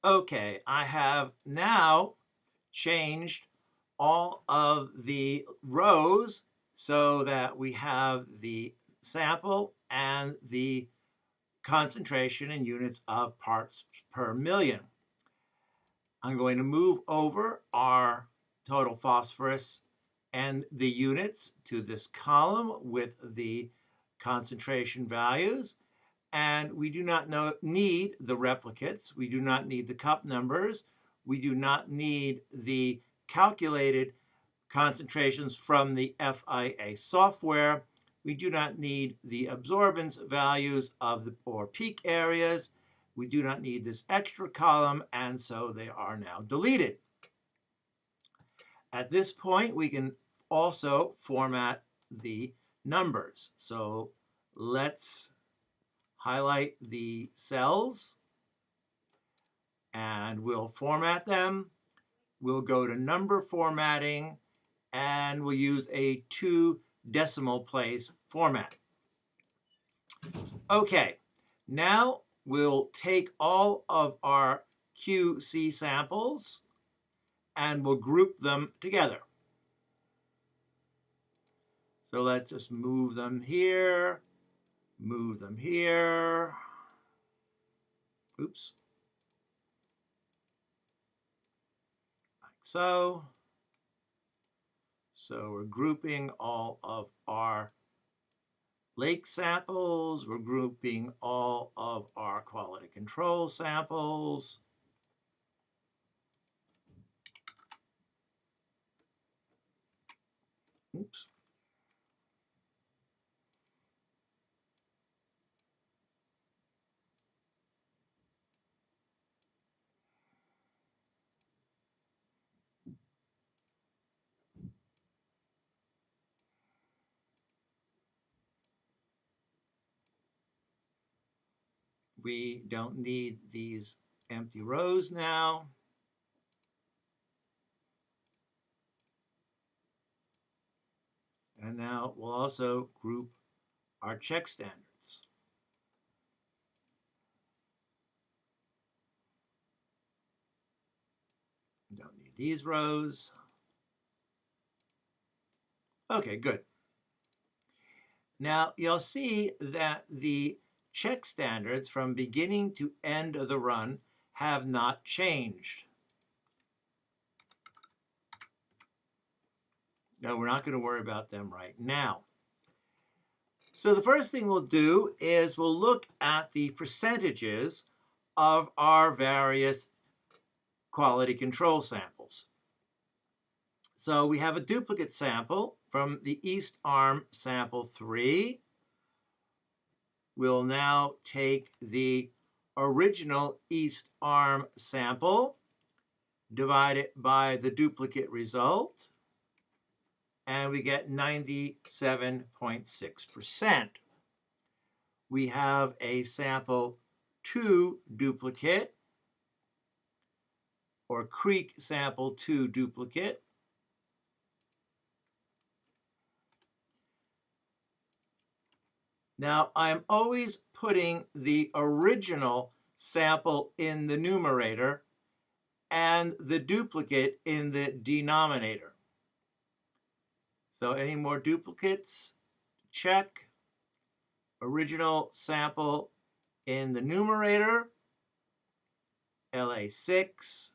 Okay, I have now changed all of the rows so that we have the sample and the concentration in units of parts per million. I'm going to move over our total phosphorus and the units to this column with the concentration values. And we do not need the replicates. We do not need the cup numbers. We do not need the calculated concentrations from the FIA software. We do not need the absorbance values of or peak areas. We do not need this extra column, and so they are now deleted. At this point, we can also format the numbers. So let's highlight the cells and we'll format them. We'll go to number formatting and we'll use a 2 decimal place format. Okay, now we'll take all of our QC samples and we'll group them together. So let's just move them here, move them here. Oops. Like so. So we're grouping all of our lake samples. We're grouping all of our quality control samples. Oops. We don't need these empty rows now. And now we'll also group our check standards. We don't need these rows. Okay, good. Now you'll see that the check standards from beginning to end of the run have not changed. No, we're not going to worry about them right now. So the first thing we'll do is we'll look at the percentages of our various quality control samples. So we have a duplicate sample from the East Arm sample 3. We'll now take the original East Arm sample, divide it by the duplicate result, and we get 97.6%. We have a sample 2 duplicate, or Creek sample 2 duplicate. Now, I'm always putting the original sample in the numerator and the duplicate in the denominator. So any more duplicates? Check. Original sample in the numerator, LA6.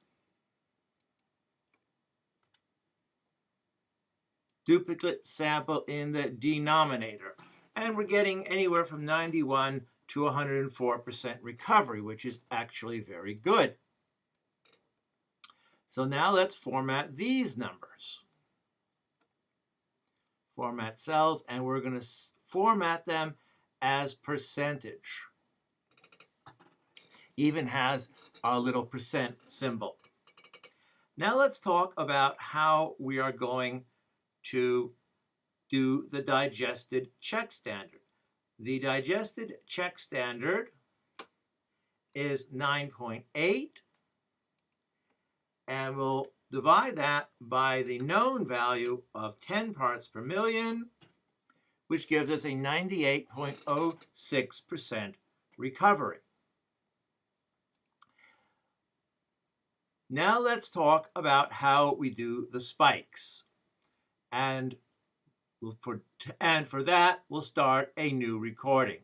Duplicate sample in the denominator. And we're getting anywhere from 91 to 104% recovery, which is actually very good. So now let's format these numbers. Format cells, and we're going to format them as percentage. Even has our little percent symbol. Now let's talk about how we are going to do the digested check standard. The digested check standard is 9.8, and we'll divide that by the known value of 10 parts per million, which gives us a 98.06% recovery. Now let's talk about how we do the spikes. And for that, we'll start a new recording.